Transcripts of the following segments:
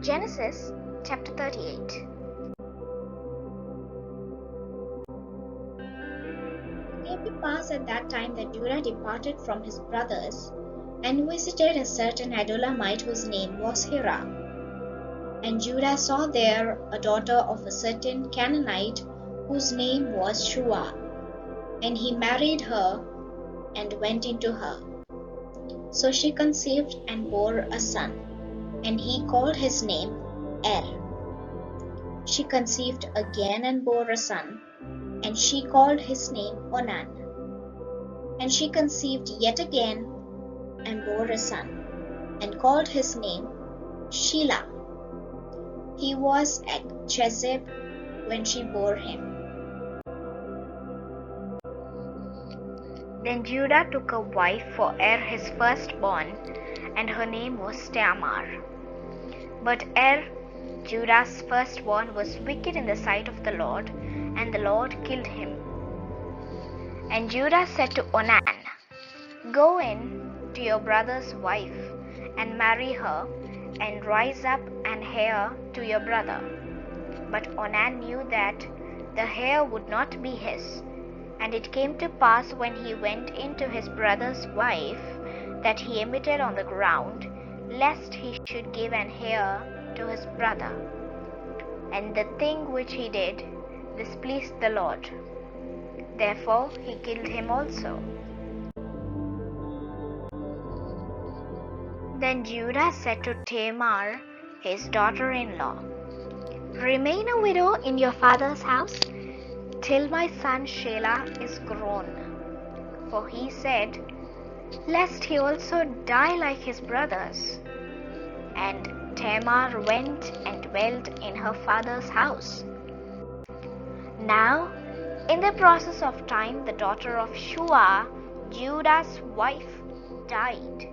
Genesis chapter 38. It came to pass at that time that Judah departed from his brothers and visited a certain Adullamite whose name was Hira. And Judah saw there a daughter of a certain Canaanite whose name was Shua. And he married her and went into her. So she conceived and bore a son, and he called his name Er. She conceived again and bore a son, and she called his name Onan. And she conceived yet again and bore a son, and called his name Shelah. He was at Chezib when she bore him. Then Judah took a wife for Er his firstborn, and her name was Tamar. But Er, Judah's firstborn, was wicked in the sight of the Lord, and the Lord killed him. And Judah said to Onan, Go in to your brother's wife, and marry her, and rise up and heir to your brother. But Onan knew that the heir would not be his. And it came to pass when he went into his brother's wife, that he emitted on the ground, lest he should give an heir to his brother. And the thing which he did displeased the Lord. Therefore he killed him also. Then Judah said to Tamar, his daughter-in-law, Remain a widow in your father's house, till my son Shelah is grown. For he said, Lest he also die like his brothers. And Tamar went and dwelt in her father's house. Now, in the process of time, the daughter of Shua, Judah's wife, died.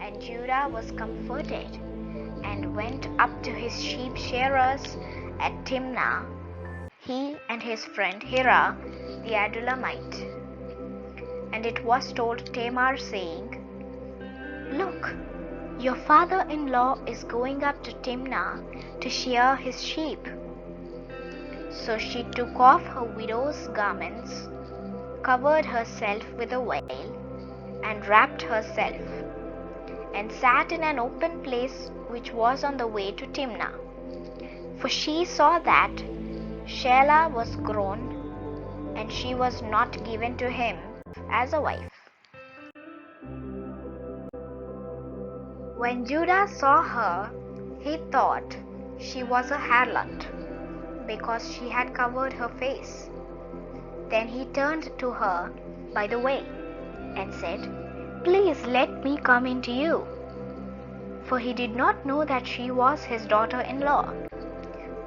And Judah was comforted, and went up to his sheep shearers at Timnah, he and his friend Hira the Adullamite. And it was told Tamar, saying, Look, your father-in-law is going up to Timnah to shear his sheep. So she took off her widow's garments, covered herself with a veil, and wrapped herself, and sat in an open place which was on the way to Timnah. For she saw that Shelah was grown, and she was not given to him as a wife. When Judah saw her, he thought she was a harlot, because she had covered her face. Then he turned to her by the way, and said, Please let me come into you. For he did not know that she was his daughter-in-law.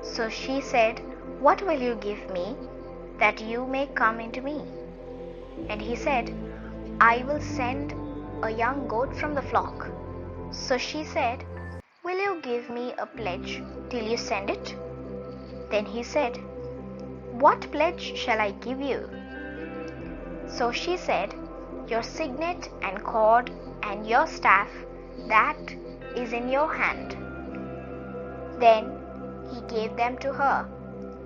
So she said, What will you give me, that you may come into me? And he said, I will send a young goat from the flock. So she said, Will you give me a pledge till you send it? Then he said, What pledge shall I give you? So she said, Your signet and cord and your staff, that is in your hand. Then he gave them to her,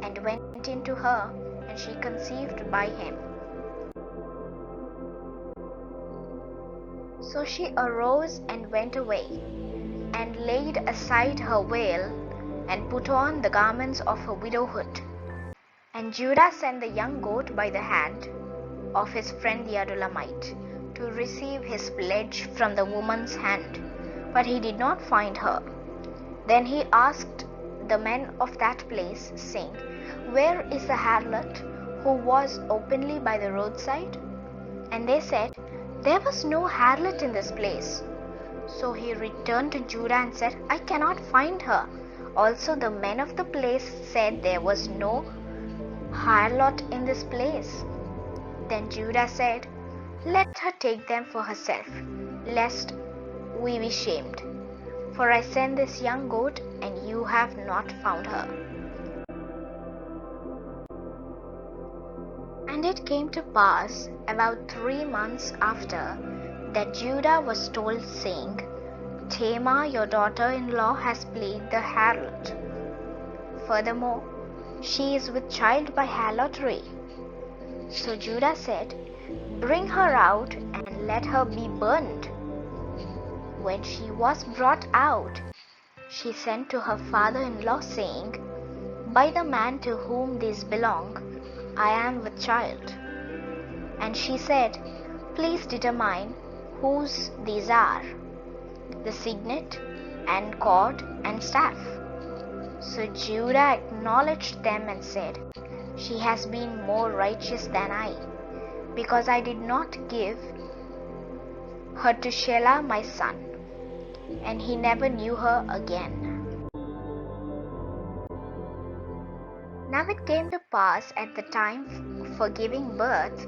and went into her, and she conceived by him. So she arose and went away, and laid aside her veil, and put on the garments of her widowhood. And Judah sent the young goat by the hand of his friend the Adullamite, to receive his pledge from the woman's hand, but he did not find her. Then he asked the men of that place, saying, Where is the harlot who was openly by the roadside? And they said, There was no harlot in this place. So he returned to Judah and said, I cannot find her. Also the men of the place said there was no harlot in this place. Then Judah said, Let her take them for herself, lest we be shamed. For I sent this young goat, and you have not found her. And it came to pass about 3 months after, that Judah was told, saying, Tamar, your daughter-in-law, has played the harlot. Furthermore, she is with child by harlotry." So Judah said, "Bring her out and let her be burned." When she was brought out, she sent to her father-in-law, saying, "By the man to whom these belong, I am with child." And she said, "Please determine whose these are, the signet and cord and staff." So Judah acknowledged them and said, "She has been more righteous than I, because I did not give her to Shelah my son." And he never knew her again. Now it came to pass at the time for giving birth,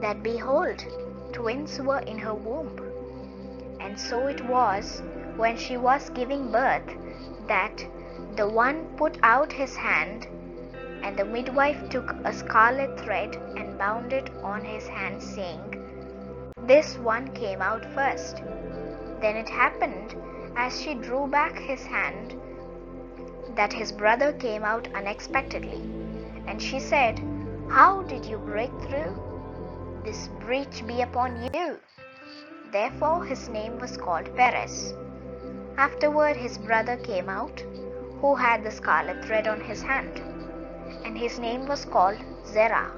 that behold, twins were in her womb. And so it was, when she was giving birth, that the one put out his hand, and the midwife took a scarlet thread and bound it on his hand, saying, "This one came out first." Then it happened, as she drew back his hand, that his brother came out unexpectedly. And she said, "How did you break through? This breach be upon you." Therefore his name was called Perez. Afterward his brother came out, who had the scarlet thread on his hand, and his name was called Zerah.